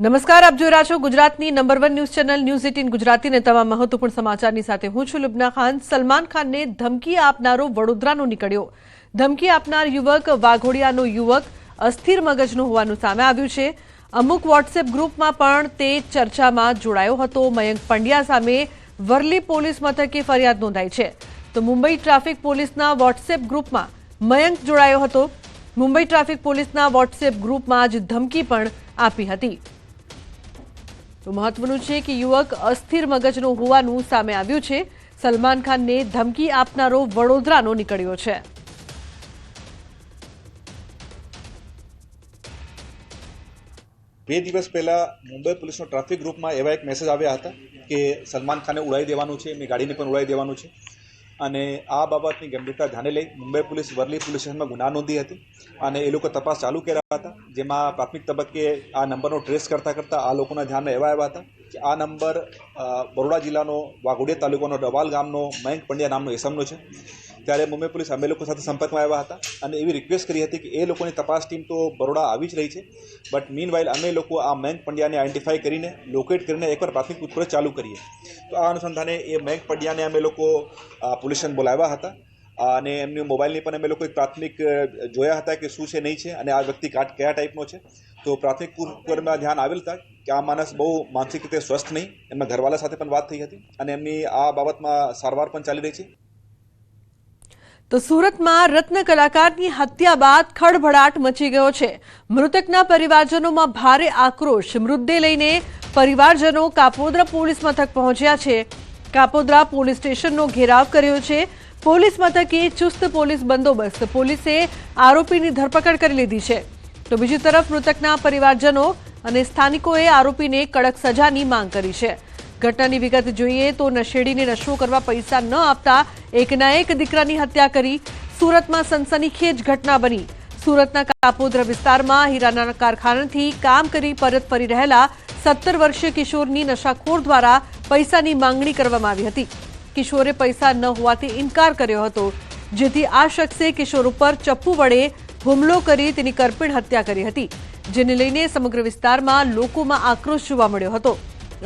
નમસ્કાર, આપ જોઈ રહ્યા છો ગુજરાતની નંબર 1 ન્યૂઝ ચેનલ ન્યૂઝ 18 ગુજરાતીને તમામ મહત્વપૂર્ણ સમાચારની સાથે હું છું લુબના ખાન। સલમાન ખાનને ધમકી આપનારો વડોદરાનો નીકળ્યો। ધમકી આપનાર યુવક વાઘોડિયાનો યુવક અસ્થિર મગજનો હોવાનું સામે આવ્યું છે। અમુક વોટ્સએપ ગ્રુપમાં પણ તે ચર્ચામાં જોડાયો હતો। મયંક પંડ્યા સામે વરલી પોલીસ મથકે ફરિયાદ નોંધાઈ છે। તો મુંબઈ ટ્રાફિક પોલીસના વોટ્સએપ ગ્રુપમાં મયંક જોડાયો હતો। મુંબઈ ટ્રાફિક પોલીસના વોટ્સએપ ગ્રુપમાં જ ધમકી પણ આપી હતી। તો મહત્વનું છે કે યુવક અસ્થિર મગજનો હોવાનું સામે આવ્યું છે। સલમાન ખાનને ધમકી આપનારો વડોદરાનો નીકળ્યો છે। બે દિવસ પહેલા મુંબઈ પોલીસનો ટ્રાફિક ગ્રુપમાં એવા એક મેસેજ આવ્યા હતા કે સલમાન ખાનને ઉડાવી દેવાનું છે, એમની ગાડીને પણ ઉડાવી દેવાનું છે। અને આ બાબતની ગંભીરતા ધ્યાને લઈ મુંબઈ પોલીસ વરલી પોલીસ સ્ટેશનમાં ગુના નોંધી હતી અને એ લોકો તપાસ ચાલુ કર્યા હતા। જેમાં પ્રાથમિક તબક્કે આ નંબરનો ટ્રેસ કરતાં આ લોકોના ધ્યાનમાં એવા આવ્યા હતા કે આ નંબર બરોડા જિલ્લાનો વાઘોડિયા તાલુકાનો ડવાલ ગામનો મયંક પંડ્યા નામનો એસમનો છે। ત્યારે મુંબઈ પોલીસ અમે લોકો સાથે સંપર્કમાં આવ્યા હતા અને એવી રિક્વેસ્ટ કરી હતી કે એ લોકોની તપાસ ટીમ તો બરોડા આવી જ રહી છે, બટ મીનવાઇલ અમે લોકો આ મયંક પંડ્યાને આઈડેન્ટિફાઈ કરીને લોકેટ કરીને એકવાર પ્રાથમિક પૂછપરછ ચાલુ કરીએ। તો આ અનુસંધાને એ મયંક પંડ્યાને અમે લોકો પોલીસ સ્ટેશન બોલાવ્યા હતા અને એમની મોબાઈલની પણ અમે લોકો પ્રાથમિક જોયા હતા કે શું છે નહીં છે અને આ વ્યક્તિ કયા ટાઈપનો છે। તો પ્રાથમિક પૂછપરછમાં ધ્યાન આવેલ હતા કે આ માણસ બહુ માનસિક રીતે સ્વસ્થ નહીં। એમના ઘરવાળા સાથે પણ વાત થઈ હતી અને એમની આ બાબતમાં સારવાર પણ ચાલી રહી છે। તો સુરતમાં રત્ન કલાકારની હત્યા બાદ ખળભળાટ મચી ગયો છે। મૃતકના પરિવારજનોમાં ભારે આક્રોશ। મૃતદેહ લઈને પરિવારજનો કાપોદ્રા પોલીસ મથક પહોંચ્યા છે। કાપોદ્રા પોલીસ સ્ટેશનનો ઘેરાવ કર્યો છે। પોલીસ મથકે ચુસ્ત પોલીસ બંદોબસ્ત। પોલીસે આરોપીની ધરપકડ કરી લીધી છે। તો બીજી તરફ મૃતકના પરિવારજનો અને સ્થાનિકોએ આરોપીને કડક સજાની માંગ કરી છે। ઘટનાની વિગત જોઈએ તો નશેડીને નશો કરવા પૈસા ન આપતા એકના એક દીકરાની હત્યા કરી। સુરતમાં સનસનીખેજ ઘટના બની। સુરતના કાપોદ્રા વિસ્તારમાં હીરાના કારખાનાથી કામ કરી પરત ફરી રહેલા 17 વર્ષીય કિશોરની નશાખોર દ્વારા પૈસાની માંગણી કરવામાં આવી હતી। કિશોરે પૈસા ન હોવાથી ઇનકાર કર્યો હતો, જેથી આ શખ્સે કિશોર ઉપર ચપ્પુ વડે હુમલો કરી તેની કરપીણ હત્યા કરી હતી, જેને લઈને સમગ્ર વિસ્તારમાં લોકોમાં આક્રોશ જોવા મળ્યો હતો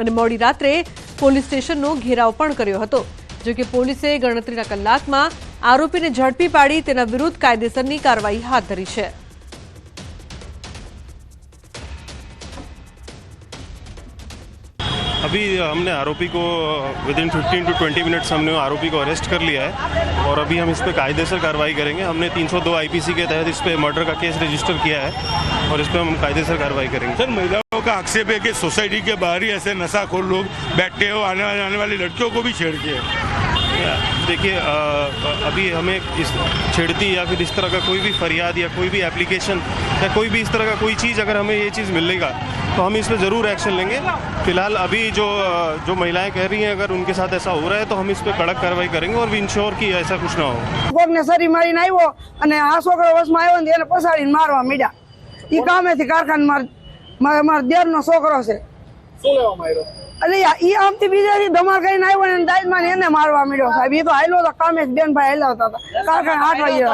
અને મોડી રાત્રે પોલીસ સ્ટેશનનો ઘેરાવ પણ કર્યો હતો। જો કે પોલીસે ગણતરીના કલાકમાં આરોપીને ઝડપી પાડી તેના વિરુદ્ધ કાયદેસરની કાર્યવાહી હાથ ધરી છે। अभी हमने आरोपी को विदिन 15 to 20 मिनट्स हमने आरोपी को अरेस्ट कर लिया है और अभी हम इस पर कायदेसर कार्रवाई करेंगे। हमने 302 आईपीसी के तहत इस पर मर्डर का केस रजिस्टर किया है और इस पर हम कायदेसर कार्रवाई करेंगे। सर, महिलाओं का आक्षेप है कि सोसाइटी के बाहर ही ऐसे नशाखोर लोग बैठे हो, आने वाली लड़कियों को भी छेड़ के। देखिए, अभी हमें इस छेड़ती या फिर इस तरह का कोई भी फरियाद या कोई भी एप्लीकेशन या कोई भी इस तरह का कोई चीज़ अगर हमें ये चीज़ मिलेगा तो हम इस पर ज़रूर एक्शन लेंगे। फिलहाल अभी जो महिलाएं कह रही हैं अगर उनके साथ ऐसा हो रहा है तो हम इस पर कड़क कार्रवाई करेंगे और वी इंश्योर कि ऐसा कुछ ना हो। કોકને સરી મારીને આવ્યો અને આ છોકરો વસમાં આવ્યો ને એને પસાડીને મારવા મીડ્યા। ઈ કામેથી કારખાને મારા દેરનો છોકરો છે। શું લેવા માર્યો? એટલે ઈ આમથી બીજાથી ધમાલ કરીને આવ્યો ને દાઈમાં એને મારવા મીડ્યો સાહેબ। ઈ તો હાલ્યો તો કામે બેનભાઈ હાલતા હતા કારખાને 8 વાગે,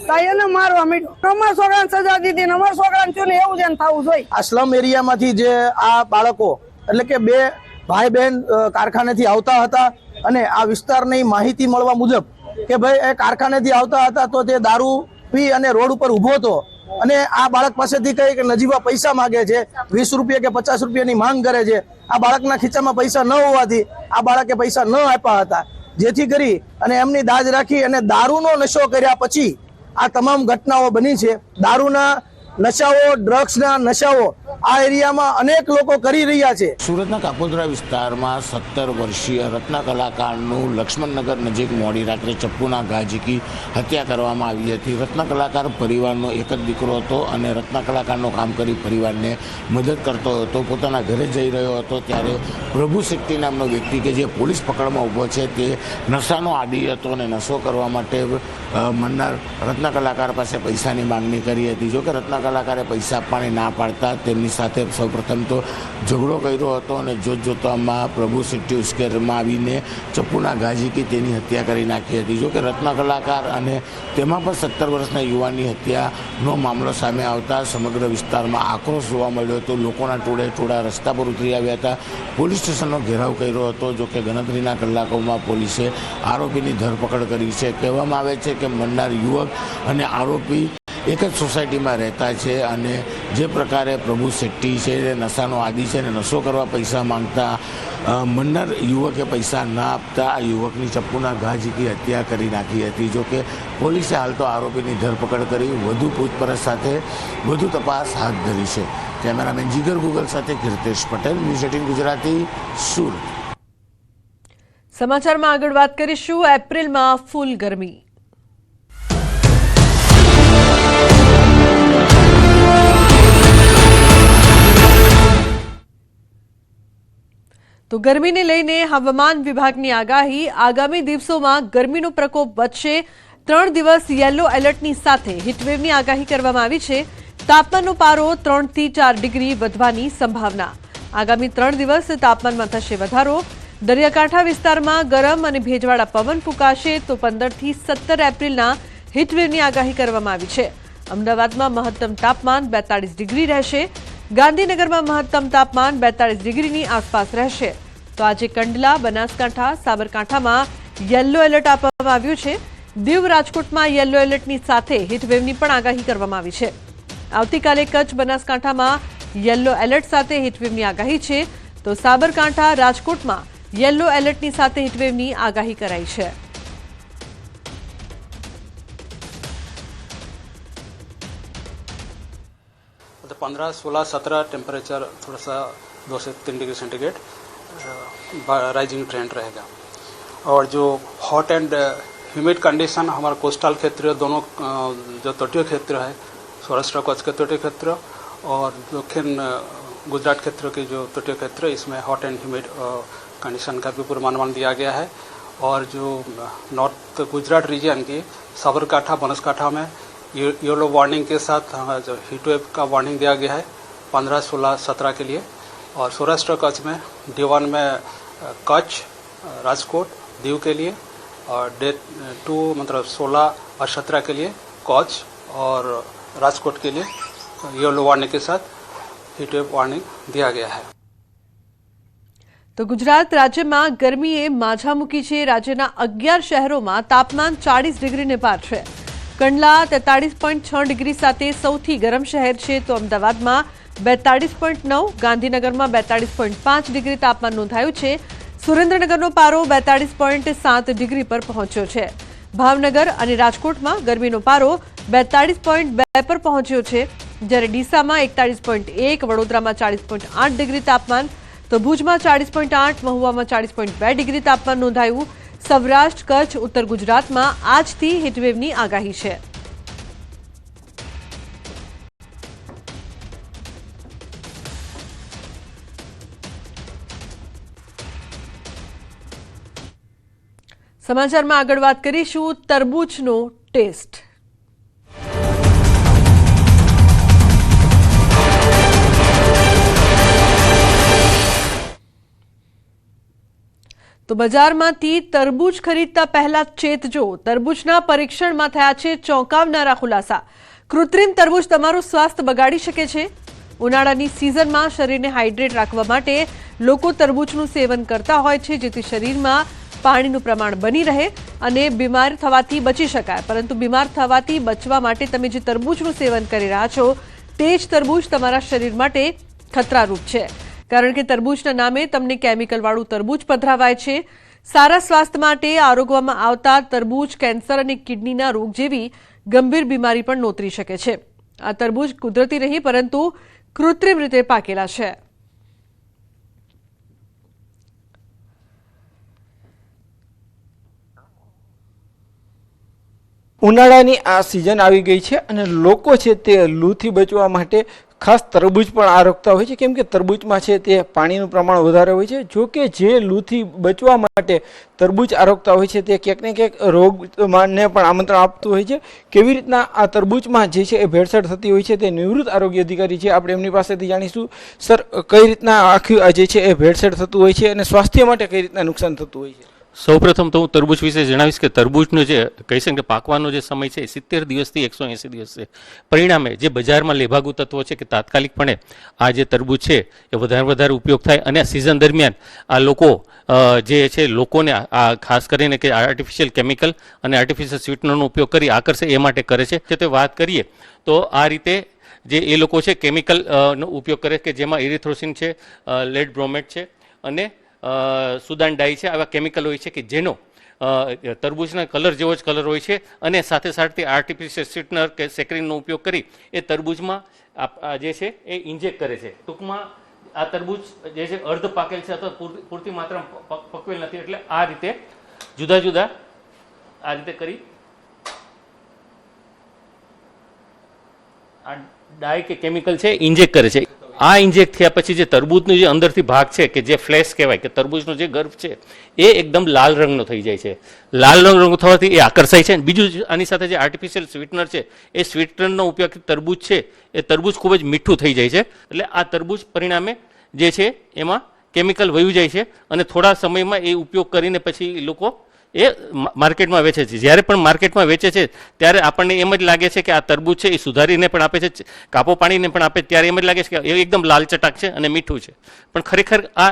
હા એને મારવા મીડ્યો। અમારા છોકરાને સજા દીધી ને અમારા છોકરાને થયું ને એવું જ એને થવું જોઈએ। આ સ્લમ એરિયામાંથી જે આ બાળકો એટલે કે બે ભાઈ બહેન કારખાનેથી આવતા હતા અને આ વિસ્તારની માહિતી મળવા મુજબ કે ભાઈ એ કારખાનેથી આવતા હતા તો તે દારૂ પી અને રોડ ઉપર ઊભો હતો અને આ બાળક પાસેથી કહે કે નજીવા પૈસા માંગે છે, 20 રૂપિયા કે 50 રૂપિયાની માંગ કરે છે। આ બાળકના ખીચામાં પૈસા ન હોવાથી આ બાળકે પૈસા ન આપ્યા હતા, જેથી કરી અને એમની દાજ રાખી અને દારૂનો નશો કર્યા પછી આ તમામ ઘટનાઓ બની છે। દારૂના નશાઓ, ડ્રગ્સના નશાઓ આ એરિયામાં અનેક લોકો કરી રહ્યા છે। સુરતના કાપોદ્રા વિસ્તારમાં 17 વર્ષીય રત્ન કલાકારનું લક્ષ્મણનગર નજીક મોડી રાત્રે ચપ્પુના ઘા ઝીકી હત્યા કરવામાં આવી હતી। રત્ન કલાકાર પરિવારનો એક જ દીકરો હતો અને રત્ન કલાકારનું કામ કરી પરિવારને મદદ કરતો હતો। પોતાના ઘરે જઈ રહ્યો હતો ત્યારે પ્રભુ શક્તિ નામનો વ્યક્તિ કે જે પોલીસ પકડમાં ઊભો છે તે નશાનો આદી હતો અને નશો કરવા માટે મન્નાર રત્ન કલાકાર પાસે પૈસાની માંગણી કરી હતી. જો કે રત્ન કલાકારે પૈસા આપવાની ના પાડતા તેમની સાથે સૌપ્રથમ તો ઝઘડો કર્યો હતો અને જોતજોતામાં પ્રભુ શેટ્ટી ઉશ્કેરમાં આવીને ચપ્પુના ઘા ઝીકી તેની હત્યા કરી નાખી હતી. જો કે રત્ન કલાકાર અને તેમાં પણ 17 વર્ષના યુવાનની હત્યાનો મામલો સામે આવતા સમગ્ર વિસ્તારમાં આક્રોશ જોવા મળ્યો હતો. લોકોના ટોળા રસ્તા પર ઉતરી આવ્યા હતા. પોલીસ સ્ટેશનનો ઘેરાવ કર્યો હતો. જો કે ગણતરીના કલાકોમાં પોલીસે આરોપીની ધરપકડ કરી છે. કહેવામાં આવે છે કે મન્નાર યુવક અને આરોપી એક જ સોસાયટીમાં રહેતા છે અને જે પ્રકારે પ્રભુ શેટ્ટી છે એ નશાનો આદી છે અને નશો કરવા પૈસા માંગતા મન્નાર યુવકે પૈસા ના આપતા આ યુવકની ચપ્પુના ઘા ઝીકી હત્યા કરી નાખી હતી. જો કે પોલીસે હાલ તો આરોપીની ધરપકડ કરી વધુ પૂછપરછ સાથે વધુ તપાસ હાથ ધરી છે. કેમેરામેન જીગર ગુગલ સાથે કીર્તેશ પટેલ, ન્યૂઝ 18 ગુજરાતી, સુરત. સમાચારમાં આગળ વાત કરીશું. એપ્રિલમાં ફૂલ ગરમી. તો ગરમીને લઈને હવામાન વિભાગની આગાહી. આગામી દિવસોમાં ગરમીનો પ્રકોપ વધશે. 3 દિવસ યલો એલર્ટની સાથે હીટવેવની આગાહી કરવામાં આવી છે. તાપમાનનો પારો 3 થી 4 ડિગ્રી વધવાની સંભાવના. આગામી 3 દિવસ તાપમાનમાં થશે વધારો. દરિયાકાંઠા વિસ્તારમાં ગરમ અને ભેજવાળા પવન ફૂંકાશે. તો 15 થી 17 એપ્રિલના હીટવેવની આગાહી કરવામાં આવી છે. અમદાવાદમાં મહત્તમ તાપમાન 42 ડિગ્રી રહેશે. ગાંધીનગરમાં મહત્તમ તાપમાન 42 ડિગ્રીની આસપાસ રહેશે. તો આજે કંડલા, બનાસકાંઠા, સાબરકાંઠામાં યલો એલર્ટ આપવામાં આવ્યું છે. દીવ, રાજકોટમાં યલો એલર્ટની સાથે હીટવેવની પણ આગાહી કરવામાં આવી છે. આવતીકાલે કચ્છ, બનાસકાંઠામાં યલો એલર્ટ સાથે હીટવેવની આગાહી છે. તો સાબરકાંઠા, રાજકોટમાં યલો એલર્ટની સાથે હીટવેવની આગાહી કરાઈ છે. तो 15, 16, 17 टेम्परेचर थोड़ा सा 2 से 3 डिग्री सेंटीग्रेड राइजिंग ट्रेंड रहेगा. और जो हॉट एंड ह्यूमिड कंडीशन हमारा कोस्टल क्षेत्र दोनों जो तटीय क्षेत्र है, सौराष्ट्र कच्छ के तटीय क्षेत्र और दक्षिण गुजरात क्षेत्र के जो तटीय क्षेत्र, इसमें हॉट एंड ह्यूमिड कंडीशन का भी पूर्वानुमान दिया गया है. और जो नॉर्थ गुजरात रीजन की साबरकांठा, बनासकांठा में येलो वार्निंग के साथ जो हीट वेव का वार्निंग दिया गया है 15, 16, 17 के लिए. और सौराष्ट्र कच्छ में D1 में कच्छ, राजकोट, दीव के लिए और डे 2 मतलब 16 और 17 के लिए कच्छ और राजकोट के लिए येलो वार्निंग के साथ हीट वेव वार्निंग दिया गया है. તો ગુજરાત રાજ્યમાં ગરમીએ માઝા મૂકી છે. રાજ્યના 11 શહેરોમાં તાપમાન 40 ડિગ્રીને પાર છે. કંડલા 43.6 ડિગ્રી સાથે સૌથી ગરમ શહેર છે. તો અમદાવાદમાં 42.9, ગાંધીનગરમાં 42.5 ડિગ્રી તાપમાન નોંધાયું છે. સુરેન્દ્રનગરનો પારો 42.7 ડિગ્રી પર પહોંચ્યો છે. ભાવનગર અને રાજકોટમાં ગરમીનો પારો 42.2 પર પહોંચ્યો છે. જ્યારે ડીસામાં 41.1, વડોદરામાં 40.8 ડિગ્રી તાપમાન, તો ભુજમાં 40.8, મહુવામાં 40.2 ડિગ્રી તાપમાન નોંધાયું. સૌરાષ્ટ્ર, કચ્છ, ઉત્તર ગુજરાતમાં આજથી હીટવેવની આગાહી છે. સમાચારમાં આગળ વાત કરીશું તરબૂચનો ટેસ્ટ. તો બજારમાંથી તરબૂચ ખરીદતા પહેલા ચેતજો. તરબૂચના પરીક્ષણમાં થયા છે ચોંકાવનારા ખુલાસા. કૃત્રિમ તરબૂચ તમારું સ્વાસ્થ્ય બગાડી શકે છે. ઉનાળાની સિઝનમાં શરીરને હાઇડ્રેટ રાખવા માટે લોકો તરબૂચનું સેવન કરતા હોય છે, જેથી શરીરમાં પાણીનું પ્રમાણ બની રહે અને બીમાર થવાથી બચી શકાય. પરંતુ બીમાર થવાથી બચવા માટે તમે જે તરબૂચનું સેવન કરી રહ્યા છો તે જ તરબૂચ તમારા શરીર માટે ખતરારૂપ છે. કારણ કે તરબૂચના નામે તમને કેમિકલવાળું તરબૂચ પધરાવાય છે. સારા સ્વાસ્થ્ય માટે આરોગવામાં આવતા તરબૂચ કેન્સર અને કિડનીના રોગ જેવી ગંભીર બીમારી પણ નોતરી શકે છે. આ તરબૂચ કુદરતી નહીં પરંતુ કૃત્રિમ રીતે પાકેલા છે. ઉનાળાની આ સિઝન આવી ગઈ છે અને લોકો છે તે લૂથી બચવા માટે ખાસ તરબૂચ પણ આ રોકતા હોય છે, કેમ કે તરબૂચમાં છે તે પાણીનું પ્રમાણ વધારે હોય છે. જો કે જે લૂથી બચવા માટે તરબૂચ આરોગતા હોય છે તે ક્યાંક ને ક્યાંક રોગને પણ આમંત્રણ આપતું હોય છે. કેવી રીતના આ તરબૂચમાં જે છે એ ભેળસેળ થતી હોય છે તે નિવૃત્ત આરોગ્ય અધિકારી છે, આપણે એમની પાસેથી જાણીશું. સર, કઈ રીતના આખી જે છે એ ભેળસેળ થતું હોય છે અને સ્વાસ્થ્ય માટે કઈ રીતના નુકસાન થતું હોય છે? સૌપ્રથમ તો હું તરબૂચ વિશે જણાવીશ કે તરબૂચનો જે કહી શકે કે પાકવાનો જે સમય છે એ 70 દિવસથી 180 દિવસ છે. પરિણામે જે બજારમાં લેભાગુ તત્વો છે કે તાત્કાલિકપણે આ જે તરબૂચ છે એ વધારે ઉપયોગ થાય અને આ સિઝન દરમિયાન આ લોકો જે છે લોકોને આ ખાસ કરીને કે આર્ટિફિશિયલ કેમિકલ અને આર્ટિફિશિયલ સ્વીટનરનો ઉપયોગ કરી આકર્ષે એ માટે કરે છે. તે વાત કરીએ તો આ રીતે જે એ લોકો છે કેમિકલનો ઉપયોગ કરે કે જેમાં ઇરિથ્રોસિન છે, લેડ બ્રોમેટ છે અને સુદાન ડાઈ છે. આવા કેમિકલ હોય છે કે જેનો તરબૂચના કલર જેવો જ કલર હોય છે અને સાથે સાથે આર્ટિફિશિયલ સ્વીટનર કે સેક્રીનનો ઉપયોગ કરી એ તરબૂચમાં જે છે એ ઇન્જેક્ટ કરે છે. ટૂંકમાં આ તરબૂચ જે છે અર્ધ પાકેલ છે અથવા પૂરતી માત્રામાં પકવેલ નથી, એટલે આ રીતે જુદા જુદા આ રીતે કરી આ ડાઈ કે કેમિકલ છે ઇન્જેક્ટ કરે છે. આ ઇન્જેક્ટ થયા પછી જે તરબૂચનો જે અંદરથી ભાગ છે કે જે ફ્લેશ કહેવાય કે તરબૂચનો જે ગર્ભ છે એ એકદમ લાલ રંગનો થઈ જાય છે. લાલ રંગ થવાથી એ આકર્ષાય છે. બીજું આની સાથે જે આર્ટિફિશિયલ સ્વીટનર છે એ સ્વીટનરનો ઉપયોગ તરબૂચ છે એ તરબૂચ ખૂબ જ મીઠું થઈ જાય છે. એટલે આ તરબૂચ પરિણામે જે છે એમાં કેમિકલ વયું જાય છે અને થોડા સમયમાં એ ઉપયોગ કરીને પછી લોકો એ માર્કેટમાં વેચે છે. જ્યારે પણ માર્કેટમાં વેચે છે ત્યારે આપણને એમ જ લાગે છે કે આ તરબૂચ છે એ સુધારીને પણ આપે છે, કાપો પાણીને પણ આપે, ત્યારે એમ જ લાગે છે કે એ એકદમ લાલ ચટાક છે અને મીઠું છે. પણ ખરેખર આ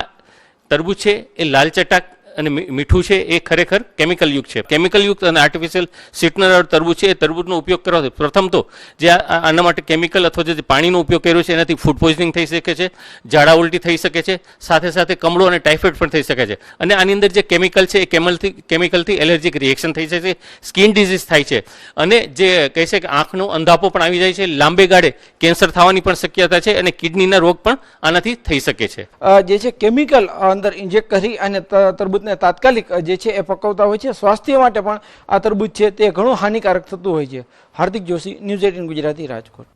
તરબૂચ છે એ લાલ ચટાક અને મીઠું છે એ ખરેખર કેમિકલ યુક્ત છે. કેમિકલ યુક્ત અને આર્ટિફિશિયલ સ્વીટનર તરબૂચ છે એ તરબૂચનો ઉપયોગ કરવાથી પ્રથમ તો જે આના માટે કેમિકલ અથવા જે પાણીનો ઉપયોગ કર્યો છે એનાથી ફૂડ પોઈઝનિંગ થઈ શકે છે, ઝાડા ઉલટી થઈ શકે છે, સાથે સાથે કમળો અને ટાઇફોઇડ પણ થઈ શકે છે. અને આની અંદર જે કેમિકલ છે એ કેમિકલથી એલર્જીક રિએક્શન થઈ શકે છે, સ્કિન ડિઝીઝ થાય છે અને જે કહે છે કે આંખનો અંધાપો પણ આવી જાય છે, લાંબે ગાળે કેન્સર થવાની પણ શક્યતા છે અને કિડનીના રોગ પણ આનાથી થઈ શકે છે. જે છે કેમિકલ અંદર ઇન્જેક્ટ કરી અને તરબૂચ તાત્કાલિક જે છે એ પકવતા હોય છે. સ્વાસ્થ્ય માટે પણ આ તરબૂચ છે તે ઘણું હાનિકારક થતું હોય છે. હાર્દિક જોશી, ન્યૂઝ 18 ગુજરાતી, રાજકોટ.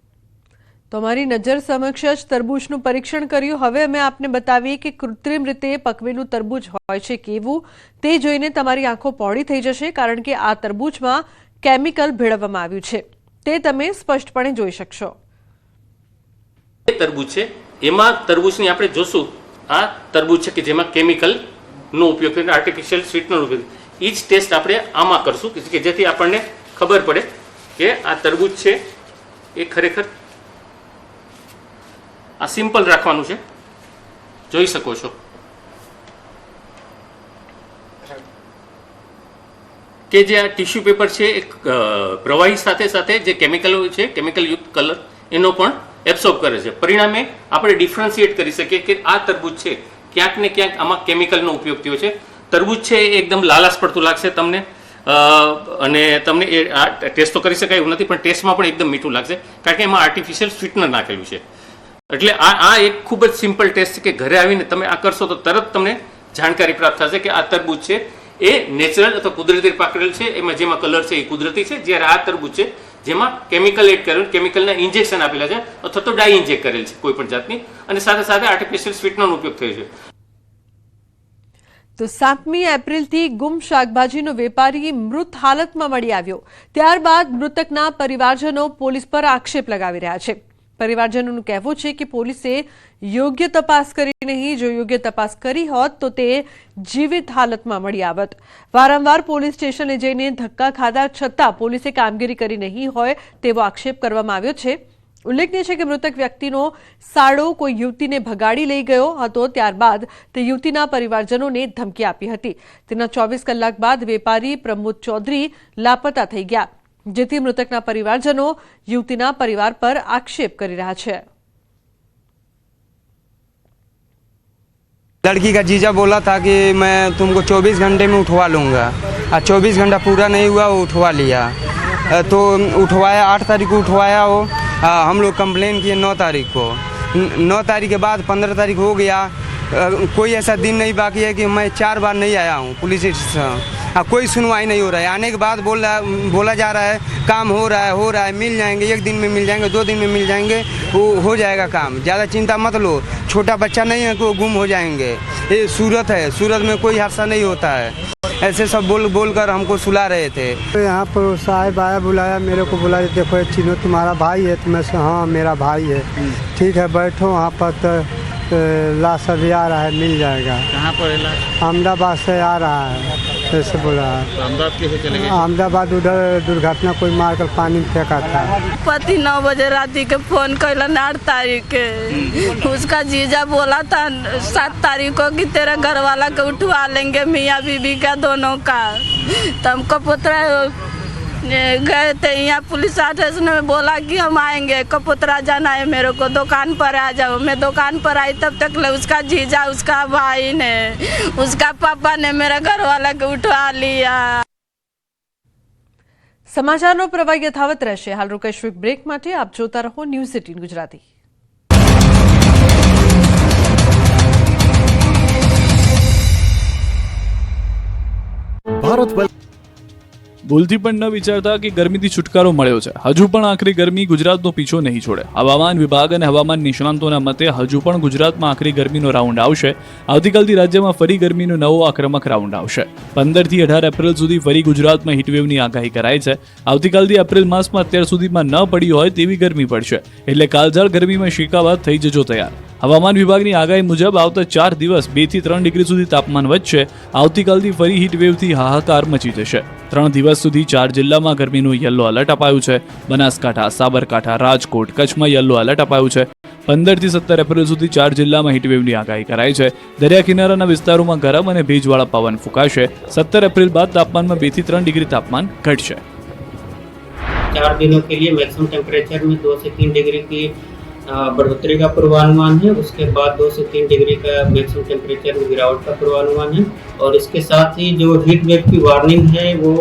તમારી નજર સમક્ષ જ તરબૂચનું પરીક્ષણ કર્યું. હવે અમે આપને બતાવીએ કે કૃત્રિમ રીતે પકવેલું તરબૂચ હોય છે કેવું, તે જોઈને તમારી આંખો પહોળી થઈ જશે, કારણ કે આ તરબૂચમાં કેમિકલ ભેળવવામાં આવ્યું છે. તે તમે સ્પષ્ટપણે જોઈ શકશો. તરબૂચ છે એમાં તરબૂચની આપણે જોશું આ તરબૂચ છે કે જેમાં કેમિકલ નો ઉપયોગ કરીને આર્ટિફિશિયલ સ્વીટનર ઉપયોગ, એ જ ટેસ્ટ આપણે આમાં કરશું કે જેથી આપણને ખબર પડે કે આ તરબૂચ છે એ ખરેખર આ સિમ્પલ રાખવાનું છે. જોઈ શકો છો કે જે આ ટિશ્યુ પેપર છે એ પ્રવાહી સાથે સાથે જે કેમિકલ છે કેમિકલ યુક્ત કલર એનો પણ એબ્સોર્બ કરે છે. પરિણામે આપણે ડિફરન્શિએટ કરી શકીએ કે આ તરબૂચ છે ક્યાંક ને ક્યાંક આમાં કેમિકલનો ઉપયોગ થયો છે. તરબૂચ છે એ એકદમ લાલાશ પડતું લાગશે તમને અને તમને એ આ ટેસ્ટ તો કરી શકાય એવું નથી, પણ ટેસ્ટમાં પણ એકદમ મીઠું લાગશે કારણ કે એમાં આર્ટિફિશિયલ સ્વીટનર નાખેલું છે. એટલે આ એક ખૂબ જ સિમ્પલ ટેસ્ટ છે કે ઘરે આવીને તમે આ કરશો તો તરત તમને જાણકારી પ્રાપ્ત થશે કે આ તરબૂચ છે એ નેચરલ અથવા કુદરતી પાકેલ છે, એમાં જેમાં કલર છે એ કુદરતી છે, જ્યારે આ તરબૂચ છે જેમાં કેમિકલ એડ કરેલું, કેમિકલના ઇન્જેક્શન આપેલા છે અથવા તો ડાઈ ઇન્જેક્ટ કરેલ છે કોઈ પણ જાતની, અને સાથે સાથે આર્ટિફિશિયલ સ્વીટનરનો ઉપયોગ થયો છે. તો 7મી એપ્રિલથી ગુમ શાકભાજીનો વેપારી મૃત હાલતમાં મળી આવ્યો. ત્યારબાદ મૃતકના પરિવારજનો પોલીસ પર આક્ષેપ લગાવી રહ્યા છે. પરિવારજનોનું કહેવું છે કે પોલીસે યોગ્ય તપાસ કરી નહીં, જો યોગ્ય તપાસ કરી હોત તો તે જીવિત હાલતમાં મળી આવત. વારંવાર પોલીસ સ્ટેશને જઈને ધક્કા ખાધા છતાં પોલીસે કામગીરી કરી નહીં હોય તેવો આક્ષેપ કરવામાં આવ્યો છે. ઉલ્લેખનીય છે કે મૃતક વ્યક્તિનો સાડો કોઈ યુવતીને ભગાડી લઈ ગયો હતો, ત્યારબાદ તે યુવતીના પરિવારજનોને ધમકી આપી હતી. તેના 24 કલાક બાદ વેપારી પ્રમોદ ચૌધરી લાપતા થઈ ગયા, જેથી મૃતકના પરિવારજનો યુવતીના પરિવાર પર આક્ષેપ કરી રહ્યા છે. लड़की का जीजा बोला था कि मैं तुमको 24 घंटे में उठवा लूँगा, 24 घंटा पूरा नहीं हुआ, वो उठवा लिया. तो उठवाया, 8 तारीख को उठवाया. वो हम लोग कंप्लेन किए 9 तारीख को. 9 तारीख के बाद 15 तारीख हो गया. कोई ऐसा दिन नहीं बाकी है कि मैं 4 बार नहीं आया हूँ पुलिस स्टेशन. कोई सुनवाई नहीं हो रहा है। आने के बाद बोला जा रहा है काम हो रहा है, मिल जाएंगे, 1 दिन में मिल जाएंगे, 2 दिन में मिल जाएंगे, वो हो जाएगा काम, ज़्यादा चिंता मत लो। छोटा बच्चा नहीं है कि वो गुम हो जाएंगे। ये सूरत है, सूरत में कोई हादसा नहीं होता है। ऐसे सब बोल कर हमको सुला रहे थे। यहाँ पर साहब आया, बुलाया, मेरे को बुलाया, देखो चिन्हो तुम्हारा भाई है। तो मैं हाँ मेरा भाई है। ठीक है बैठो वहाँ पर। तो लाश अभी आ रहा है, मिल जाएगा। कहाँ पर है लाश? अहमदाबाद से आ रहा है, ऐसे बोला है। तो अहमदाबाद कैसे चले गए? अहमदाबाद उधर दुर्घटना कोई मारकर पानी में फेंका था। पति 9 बजे रात के फोन कैलन 8 तारीख के। उसका जीजा बोला था 7 तारीख को कि तेरा घर वाला को उठवा लेंगे, मियाँ बीबी का दोनों का। तो हमको पुत्रा गए थे यहाँ पुलिस स्टेशन में, बोला कि हम आएंगे, कपुतरा जाना है मेरे को, दुकान पर आ जाओ। मैं दुकान पर आई तब तक उसका जीजा, उसका भाई ने, उसका पापा ने मेरा घर वाला को उठवा लिया। સમાચારનો પ્રવાહ યથાવત રહેશે। હાલ રોકાઈશું એક બ્રેક માટે। આપ જોતા રહો ન્યૂઝ 18 ગુજરાતી। ભૂલથી પણ ન વિચારતા કે ગરમીથી છુટકારો મળ્યો છે। હજુ પણ આખરી ગરમી ગુજરાતનો પીછો નહીં છોડે। હવામાન વિભાગ અને હવામાન નિષ્ણાંતોના મતે હજુ પણ ગુજરાતમાં આખરી ગરમીનો રાઉન્ડ આવશે। આવતીકાલથી રાજ્યમાં ફરી ગરમીનો નવો આક્રમક રાઉન્ડ આવશે। 15 થી 18 એપ્રિલ સુધી ફરી ગુજરાતમાં હીટવેવની આગાહી કરાઈ છે। આવતીકાલથી એપ્રિલ માસમાં અત્યાર સુધીમાં ન પડી હોય તેવી ગરમી પડશે, એટલે કાળઝાળ ગરમીમાં શેકાવા થઈ જજો તૈયાર। હવામાન વિભાગની આગાહી મુજબ આવતા 4 દિવસ 2 થી 3 ડિગ્રી સુધી તાપમાન વધશે। આવતીકાલથી ફરી હીટવેવથી હાહાકાર મચી જશે। 3 દિવસ સુધી 4 જિલ્લામાં ગરમીનું યલો એલર્ટ અપાયું છે। બનાસકાંઠા, સાબરકાંઠા, રાજકોટ, કચ્છમાં યલો એલર્ટ અપાયું છે। 15 થી 17 એપ્રિલ સુધી 4 જિલ્લામાં હીટવેવની આગાહી કરાઈ છે। દરિયા કિનારાના વિસ્તારોમાં ગરમ અને ભેજવાળા પવન ફૂંકાશે। 17 एप्रिल बाद तापमान में 2 થી 3 डिग्री तापमान घटશે। 4 दिनों के लिए मैक्सिमम टेम्परेचर में 2 से 3 डिग्री की बढ़ोतरी का पूर्वानुमान है। उसके बाद 2 से 3 डिग्री का मैक्सिमम टेम्परेचर में गिरावट का पूर्वानुमान है। और इसके साथ ही जो हीट वेव की वार्निंग है वो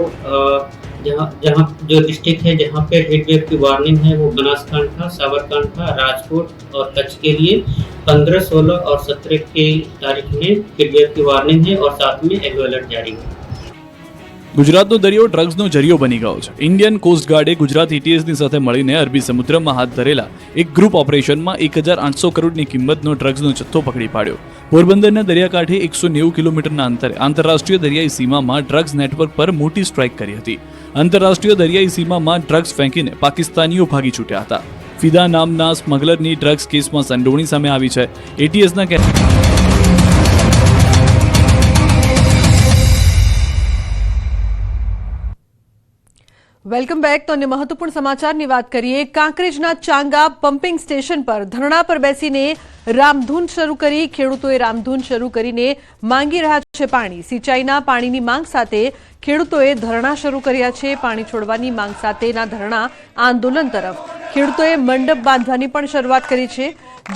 जहाँ जो डिस्ट्रिक्ट है जहाँ पे हीट वेव की वार्निंग है वो बनासकांठा, साबरकांठा, राजकोट और कच्छ के लिए 15, 16 और 17 की तारीख में हीट वेव की वार्निंग है और साथ में येलो अलर्ट जारी है। ગુજરાતનો દરિયો ડ્રગ્સનો જરિયો બની ગયો છે। ઇન્ડિયન કોસ્ટગાર્ડે ગુજરાત એટીએસની સાથે મળીને અરબી સમુદ્રમાં હાથ ધરેલા એક ગ્રુપ ઓપરેશનમાં 1800 કરોડની કિંમતનો ડ્રગ્સનો જથ્થો પકડી પાડ્યો। પોરબંદરના દરિયાકાંઠે 190 કિલોમીટરના અંતરે આંતરરાષ્ટ્રીય દરિયાઈ સીમામાં ડ્રગ્સ નેટવર્ક પર મોટી સ્ટ્રાઇક કરી હતી। આંતરરાષ્ટ્રીય દરિયાઈ સીમામાં ડ્રગ્સ ફેંકીને પાકિસ્તાનીઓ ભાગી છૂટ્યા હતા। ફિદા નામના સ્મગલરની ડ્રગ્સ કેસમાં સંડોવણી સામે આવી છે। એટીએસના વેલકમ બેક। તો અન્ય મહત્વપૂર્ણ સમાચારની વાત કરીએ। કાંકરેજના ચાંગા પમ્પિંગ સ્ટેશન પર ધરણા પર બેસીને રામધૂન શરૂ કરી ખેડૂતોએ રામધૂન શરૂ કરીને માંગી રહ્યા છે પાણી। સિંચાઈના પાણીની માંગ સાથે ખેડૂતોએ ધરણા શરૂ કર્યા છે। પાણી છોડવાની માંગ સાથેના ધરણા આંદોલન તરફ ખેડૂતોએ મંડપ બાંધવાની પણ શરૂઆત કરી છે।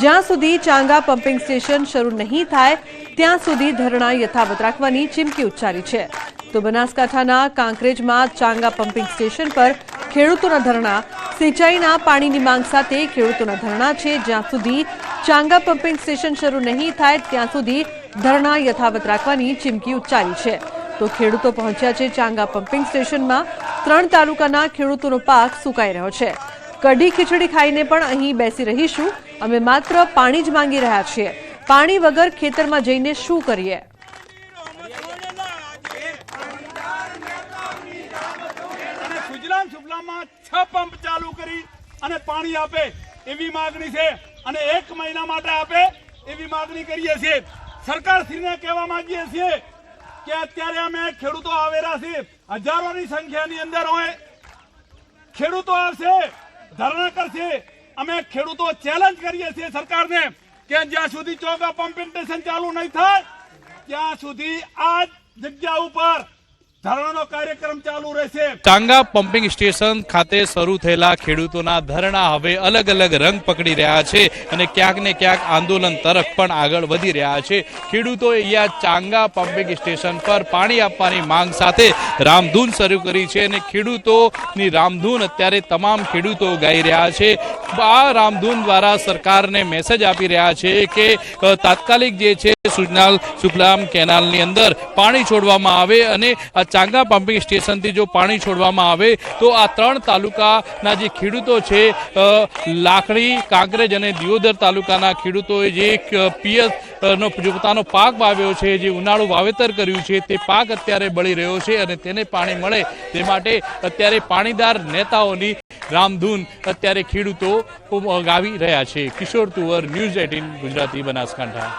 જ્યાં સુધી ચાંગા પમ્પિંગ સ્ટેશન શરૂ નહીં થાય ત્યાં સુધી ધરણા યથાવત રાખવાની ચીમકી ઉચ્ચારી છે। તો બનાસકાંઠાના કાંકરેજમાં ચાંગા પમ્પિંગ સ્ટેશન પર ખેડૂતોના ધરણા, સિંચાઈના પાણીની માંગ સાથે ખેડૂતોના ધરણા છે। જ્યાં સુધી ચાંગા પમ્પિંગ સ્ટેશન શરૂ નહીં થાય ત્યાં સુધી ધરણા યથાવત રાખવાની ચીમકી ઉચ્ચારી છે। તો ખેડૂતો પહોંચ્યા છે ચાંગા પમ્પિંગ સ્ટેશનમાં। 3 તાલુકાના ખેડૂતોનો પાક સુકાઈ રહ્યો છે। કઢી ખીચડી ખાઈને પણ અહીં બેસી રહીશું, અમે માત્ર પાણી જ માંગી રહ્યા છીએ। પાણી વગર ખેતરમાં જઈને શું કરીએ? સુફલામાં 6 પંપ ચાલુ કરી અને પાણી આપે એવી માગણી છે અને 1 મહિના માટે આપે એવી માગણી કરીએ છીએ। સરકારશ્રીને કહેવા માંગીએ છીએ કે અત્યારે અમે ખેડૂતો આવેલા છે, હજારોની સંખ્યાની અંદર હોય ખેડૂતો આવશે, ધરણા કરશે। અમે ખેડૂતો ચેલેન્જ કરીએ છીએ સરકારને કે જ્યાં સુધી ચોગા પમ્પિંગ સ્ટેશન ચાલુ નહીં થાય ત્યાં સુધી આ જગ્યા ઉપર ધરણાનો કાર્યક્રમ ચાલુ રહેશે। ચાંગા પમ્પિંગ સ્ટેશન ખાતે શરૂ થયેલા ખેડૂતોના ધરણા હવે અલગ અલગ રંગ પકડી રહ્યા છે અને ક્યાંક ને ક્યાંક આંદોલન તરફ પણ આગળ વધી રહ્યા છે। ખેડૂતોએ અહીંયા ચાંગા પમ્પિંગ સ્ટેશન પર પાણી આપવાની માંગ સાથે રામધૂન શરૂ કરી છે અને ખેડૂતોની રામધૂન અત્યારે તમામ ખેડૂતો ગાઈ રહ્યા છે। આ રામધૂન દ્વારા સરકારને મેસેજ આપી રહ્યા છે કે તાત્કાલિક જે છે સુજલામ સુફલામ કેનાલની અંદર પાણી છોડવામાં આવે અને આ ચાંગા પમ્પિંગ સ્ટેશનથી જો પાણી છોડવામાં આવે તો આ 3 તાલુકાના જે ખેડૂતો છે, લાખણી, કાંકરેજ અને દિયોદર તાલુકાના ખેડૂતોએ જે પિયતનો પોતાનો પાક વાવ્યો છે, જે ઉનાળુ વાવેતર કર્યું છે, તે પાક અત્યારે બળી રહ્યો છે અને તેને પાણી મળે તે માટે અત્યારે પાણીદાર નેતાઓની રામધૂન અત્યારે ખેડૂતો ગાવી રહ્યા છે. કિશોર તુવર, ન્યૂઝ 18 ગુજરાતી, બનાસકાંઠા.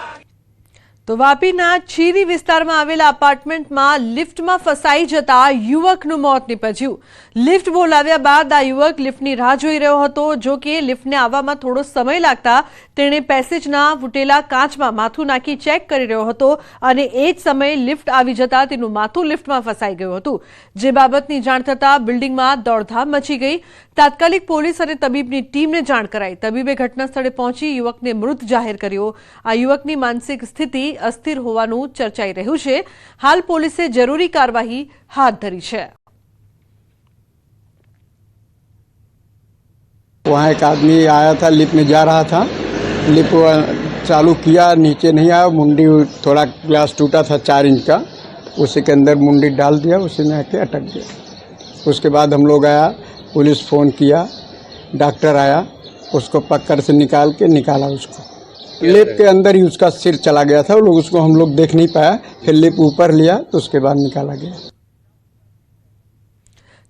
તો વાપીના ચીરી વિસ્તારમાં આવેલા અપાર્ટમેન્ટમાં લિફ્ટમાં ફસાઈ જતા યુવકનું મોત નીપજ્યું. લિફ્ટ બોલાવ્યા બાદ આ યુવક લિફ્ટની રાહ જોઈ રહ્યો હતો. જો કે લિફ્ટને આવવામાં થોડો સમય લાગતા તેણે પેસેજના ફૂટેલા કાચમાં માથું નાખી ચેક કરી રહ્યો હતો અને એ જ સમયે લિફ્ટ આવી જતા તેનું માથું લિફ્ટમાં ફસાઈ ગયું હતું. જે બાબતની જાણ થતાં બિલ્ડિંગમાં દોડધામ મચી ગઈ. તાત્કાલિક પોલીસ અને તબીબની ટીમને જાણ કરાઈ. તબીબે ઘટના સ્થળે પહોંચી યુવકને મૃત જાહેર કર્યો. આ યુવકની માનસિક સ્થિતિ અસ્થિર હોવાનું ચર્ચાઈ રહ્યું છે. હાલ પોલીસે જરૂરી કાર્યવાહી હાથ ધરી છે. वहाँ एक आदमी आया था, लिफ्ट में जा रहा था, लिफ्ट चालू किया, नीचे नहीं आया, मुंडी थोड़ा ग्लास टूटा था 4 इंच का, उसी के अंदर मुंडी डाल दिया, उसी में आके अटक गया. उसके बाद हम लोग आया, पुलिस फ़ोन किया, डॉक्टर आया, उसको पकड़ से निकाला उसको. लिफ्ट के अंदर ही उसका सिर चला गया था, लोग उसको हम लोग देख नहीं पाया, फिर लिफ्ट ऊपर लिया तो उसके बाद निकाला गया.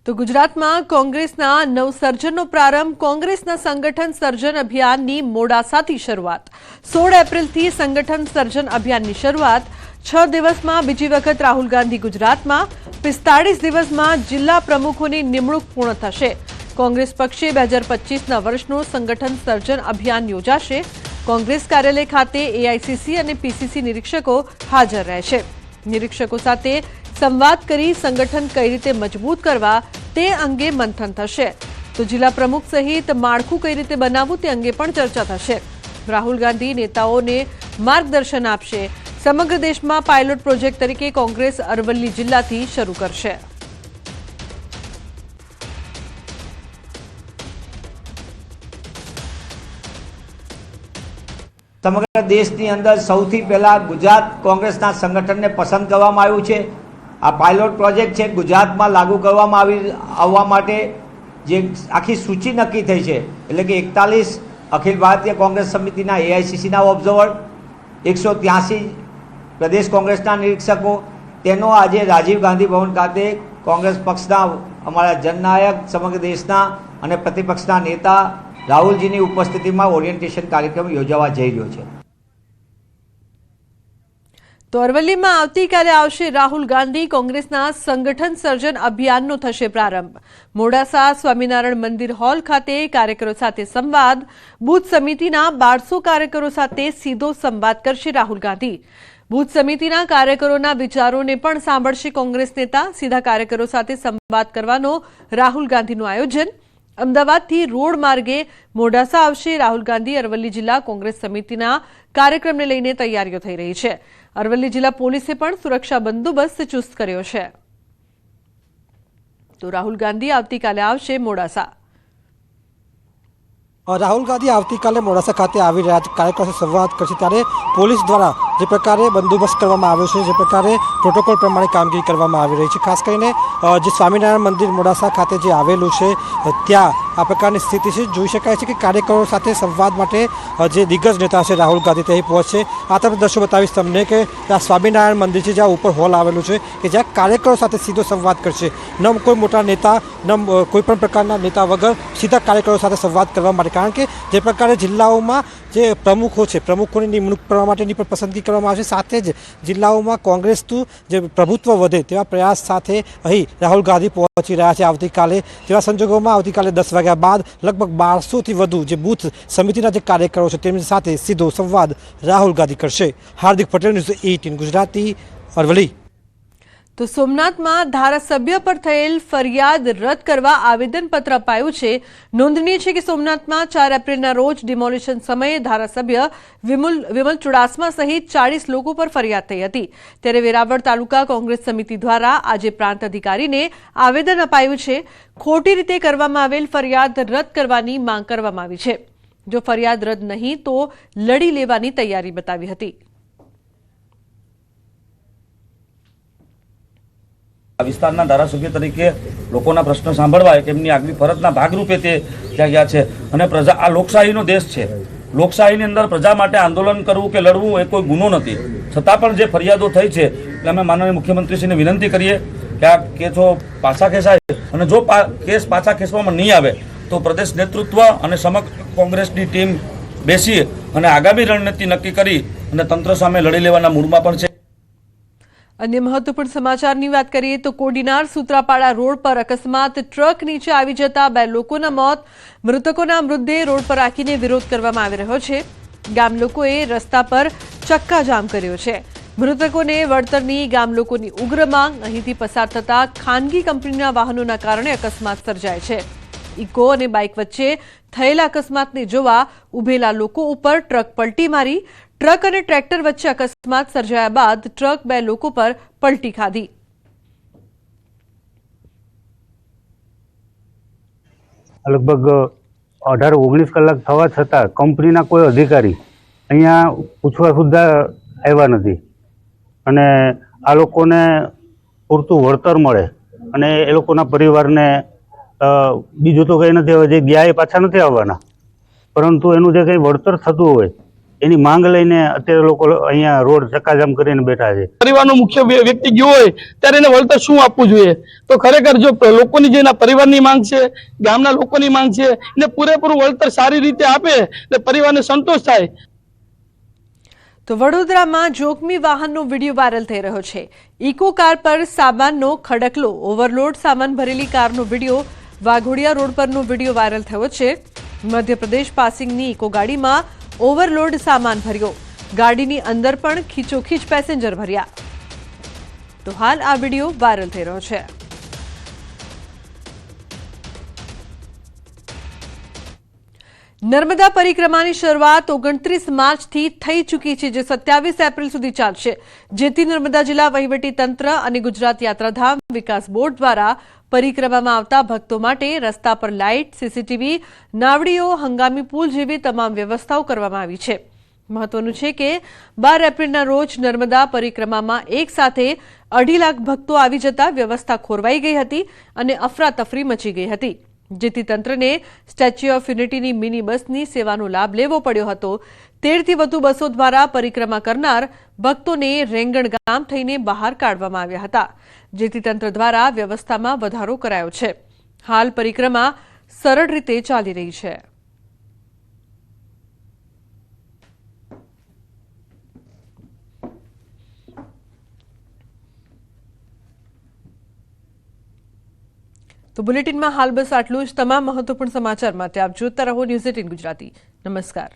તો ગુજરાતમાં કોંગ્રેસના નવસર્જનનો પ્રારંભ. કોંગ્રેસના સંગઠન સર્જન અભિયાનની મોડાસાથી શરૂઆત. 16 એપ્રિલથી સંગઠન સર્જન અભિયાનની શરૂઆત. 6 દિવસમાં બીજી વખત રાહુલ ગાંધી ગુજરાતમાં. 45 દિવસમાં જિલ્લા પ્રમુખોની નિમણૂક પૂર્ણ થશે. કોંગ્રેસ પક્ષે 2025ના વર્ષનું સંગઠન સર્જન અભિયાન યોજાશે. કોંગ્રેસ કાર્યાલય ખાતે એઆઈસીસી અને પીસીસી નિરીક્ષકો હાજર રહેશે. નિરીક્ષકો સાથે સંવાદ કરી સંગઠન કઈ રીતે મજબૂત કરવા તે અંગે મંથન થશે. તો જિલ્લા પ્રમુખ સહિત માળખું કઈ રીતે બનાવવું તે અંગે પણ ચર્ચા થશે. રાહુલ ગાંધી નેતાઓને માર્ગદર્શન આપશે. સમગ્ર દેશમાં પાયલોટ પ્રોજેક્ટ તરીકે કોંગ્રેસ અરવલ્લી જિલ્લાથી શરૂ કરશે. સમગ્ર દેશની અંદર સૌથી પહેલા ગુજરાત કોંગ્રેસના સંગઠનને પસંદ કરવામાં આવ્યું છે. આ પાયલોટ પ્રોજેક્ટ છે, ગુજરાતમાં લાગુ કરવામાં આવવા માટે જે આખી સૂચિ નક્કી થઈ છે, એટલે કે 41 અખિલ ભારતીય કોંગ્રેસ સમિતિના એઆઈસીસીના ઓબ્ઝર્વર, 183 પ્રદેશ કોંગ્રેસના નિરીક્ષકો, તેનો આજે રાજીવ ગાંધી ભવન ખાતે કોંગ્રેસ પક્ષના અમારા જનનાયક, સમગ્ર દેશના અને પ્રતિપક્ષના નેતા રાહુલજીની ઉપસ્થિતિમાં ઓરિએન્ટેશન કાર્યક્રમ યોજાવા જઈ રહ્યો છે. તો અરવલ્લીમાં આવતીકાલે આવશે રાહુલ ગાંધી. કોંગ્રેસના સંગઠન સર્જન અભિયાનનો થશે પ્રારંભ. મોડાસા સ્વામિનારાયણ મંદિર હોલ ખાતે કાર્યકરો સાથે સંવાદ. બૂથ સમિતિના 1200 કાર્યકરો સાથે સીધો સંવાદ કરશે રાહુલ ગાંધી. બૂથ સમિતિના કાર્યકરોના વિચારોને પણ સાંભળશે કોંગ્રેસ નેતા. સીધા કાર્યકરો સાથે સંવાદ કરવાનો રાહુલ ગાંધીનું આયોજન. અમદાવાદથી રોડ માર્ગે મોડાસા આવશે રાહુલ ગાંધી. અરવલ્લી જિલ્લા કોંગ્રેસ સમિતિના કાર્યક્રમને લઈને તૈયારીઓ થઈ રહી છે. અરવલ્લી જિલ્લા પોલીસે પણ સુરક્ષા બંદોબસ્ત ચુસ્ત કર્યો છે. તો રાહુલ ગાંધી આવતીકાલે આવશે મોડાસા. રાહુલ ગાંધી આવતીકાલે મોડાસા ખાતે આવી રહ્યા કાર્યકરો સાથે સંવાદ કરશે. ત્યારે પોલીસ દ્વારા જે પ્રકારે બંદોબસ્ત કરવામાં આવ્યો છે, જે પ્રકારે પ્રોટોકોલ પ્રમાણે કામગીરી કરવામાં આવી રહી છે, ખાસ કરીને જે સ્વામિનારાયણ મંદિર મોડાસા ખાતે જે આવેલું છે ત્યાં આ પ્રકારની સ્થિતિ છે. જોઈ શકાય છે કે કાર્યકરો સાથે સંવાદ માટે જે દિગ્ગજ નેતા છે રાહુલ ગાંધી ત્યાં પહોંચશે. આ તમે દ્રશ્યો બતાવીશ તમને કે આ સ્વામિનારાયણ મંદિર છે, જ્યાં ઉપર હોલ આવેલું છે, કે જ્યાં કાર્યકરો સાથે સીધો સંવાદ કરશે. ન કોઈ મોટા નેતા, ન કોઈ પણ પ્રકારના નેતા વગર સીધા કાર્યકરો સાથે સંવાદ કરવા માટે. કારણ કે જે પ્રકારે જિલ્લાઓમાં જે પ્રમુખો છે, પ્રમુખોની નિમણૂક કરવા માટેની પણ પસંદગી કરવામાં આવશે. સાથે જ જિલ્લાઓમાં કોંગ્રેસનું જે પ્રભુત્વ વધે તેવા પ્રયાસ સાથે અહીં રાહુલ ગાંધી પહોંચી રહ્યા છે આવતીકાલે. તેવા સંજોગોમાં આવતીકાલે 10 વાગ્યા બાદ લગભગ 1200થી વધુ જે બૂથ સમિતિના જે કાર્યકરો છે તેમની સાથે સીધો સંવાદ રાહુલ ગાંધી કરશે. હાર્દિક પટેલ, ન્યૂઝ 18 ગુજરાતી, અરવલ્લી. તો સોમનાથમાં ધારાસભ્ય પર થયેલ ફરિયાદ રદ કરવા આવેદનપત્ર અપાયું છે. નોંધનીય છે કે સોમનાથમાં 4 એપ્રિલના રોજ ડિમોલિશન સમયે ધારાસભ્ય વિમલ ચુડાસમા સહિત 40 લોકો પર ફરિયાદ થઈ હતી. ત્યારે વેરાવળ તાલુકા કોંગ્રેસ સમિતિ દ્વારા આજે પ્રાંત અધિકારીને આવેદન અપાયું છે. ખોટી રીતે કરવામાં આવેલ ફરિયાદ રદ કરવાની માંગ કરવામાં આવી છે. જો ફરિયાદ રદ નહીં તો લડી લેવાની તૈયારી બતાવી હતી. વિસ્તારના ધારાસભ્ય તરીકે લોકોના પ્રશ્નો સાંભળવા એક એમની આગવી ફરજના ભાગરૂપે તે ત્યાં ગયા છે. અને પ્રજા, આ લોકશાહીનો દેશ છે. લોકશાહીની અંદર પ્રજા માટે આંદોલન કરવું કે લડવું એ કોઈ ગુનો નથી. છતાં પણ જે ફરિયાદો થઈ છે એટલે અમે માનનીય મુખ્યમંત્રીશ્રીને વિનંતી કરીએ કે આ કેસો પાછા ખેંચાય અને જો કેસ પાછા ખેંચવામાં નહીં આવે તો પ્રદેશ નેતૃત્વ અને સમગ્ર કોંગ્રેસની ટીમ બેસી અને આગામી રણનીતિ નક્કી કરી અને તંત્ર સામે લડી લેવાના મૂડમાં પણ છે. અન્ય મહત્વપૂર્ણ સમાચારની વાત કરીએ તો કોડીનાર સૂત્રાપાડા રોડ પર અકસ્માત, ટ્રક નીચે આવી જતા 2 લોકોના મોત. મૃતકોના મૃતદેહ રોડ પર રાખીને વિરોધ કરવામાં આવી રહ્યો છે. ગામ લોકોએ રસ્તા પર ચક્કાજામ કર્યો છે. મૃતકોને વળતરની ગામ લોકોની ઉગ્ર માંગ. અહીંથી પસાર થતા ખાનગી કંપનીના વાહનોના કારણે અકસ્માત સર્જાય છે. ઇકો અને બાઇક વચ્ચે થયેલા અકસ્માતને જોવા ઉભેલા લોકો ઉપર ટ્રક પલટી મારી. ટ્રક અને ટ્રેક્ટર વચ્ચે અકસ્માત સર્જાયા બાદ ટ્રક 2 લોકો પર પલટી ખાધી. લગભગ 18-19 કલાક થવા છતાં કંપનીના કોઈ અધિકારી અહીંયા પૂછવા સુદ્ધા આવ્યા નથી અને આ લોકોને પૂરતું વળતર મળે અને એ લોકોના પરિવારને બીજું તો કંઈ નથી. હવે જે ગયા એ પાછા નથી આવવાના, પરંતુ એનું જે કંઈ વળતર થતું હોય એની માંગ લઈને અત્યારે લોકો અહીંયા રોડ ચક્કાજામ કરીને બેઠા છે. પરિવારનો મુખ્ય વ્યક્તિ ગયો હોય ત્યારે એને વળતર શું આપવું જોઈએ? તો ખરેખર જો લોકોની જે એના પરિવારની માંગ છે, ગામના લોકોની માંગ છે, એને પૂરેપૂરું વળતર સારી રીતે આપે એટલે પરિવારને સંતોષ થાય. તો વડોદરામાં જોખમી વાહનનો વિડીયો વાયરલ થઈ રહ્યો છે. ઇકો કાર પર સામાનનો ખડકલો. ઓવરલોડ સામાન ભરેલી કારનો વિડીયો વાઘોડિયા રોડ પરનો વિડીયો વાયરલ થયો છે. મધ્યપ્રદેશ પાસિંગની ઇકો ગાડીમાં ઓવરલોડ સામાન ભર્યો. ગાડીની અંદર પણ ખીચોખીચ પેસેન્જર ભર્યા. તો હાલ આ વિડીયો વાયરલ થઈ રહ્યો છે. નર્મદા પરિક્રમાની શરૂઆત 29 માર્ચથી થઈ ચૂકી છે, જે 27 એપ્રિલ સુધી ચાલશે. જેથી નર્મદા જિલ્લા વહીવટીતંત્ર અને ગુજરાત યાત્રાધામ વિકાસ બોર્ડ દ્વારા પરિક્રમામાં આવતા ભક્તો માટે રસ્તા પર લાઇટ, સીસીટીવી, નાવડીઓ, હંગામી પુલ જેવી તમામ વ્યવસ્થાઓ કરવામાં આવી છે. મહત્વનું છે કે 12 એપ્રિલના રોજ નર્મદા પરિક્રમામાં એક સાથે 2.5 લાખ ભક્તો આવી જતા વ્યવસ્થા ખોરવાઈ ગઈ હતી અને અફરાતફરી મચી ગઈ હતી. જેથી તંત્રને સ્ટેચ્યુ ઓફ યુનિટીની મિની બસની સેવાનો લાભ લેવો પડ્યો હતો. 13થી વધુ બસો દ્વારા પરિક્રમા કરનાર ભક્તોને રેંગણ ગામ થઈને બહાર કાઢવામાં આવ્યા હતા. જેથી તંત્ર દ્વારા વ્યવસ્થામાં વધારો કરાયો છે. હાલ પરિક્રમા સરળ રીતે ચાલી રહી છે. તો બુલેટિનમાં હાલ બસ આટલું જ. તમામ મહત્વપૂર્ણ સમાચાર માટે આપ જોતા રહો ન્યૂઝ 18 ગુજરાતી. નમસ્કાર.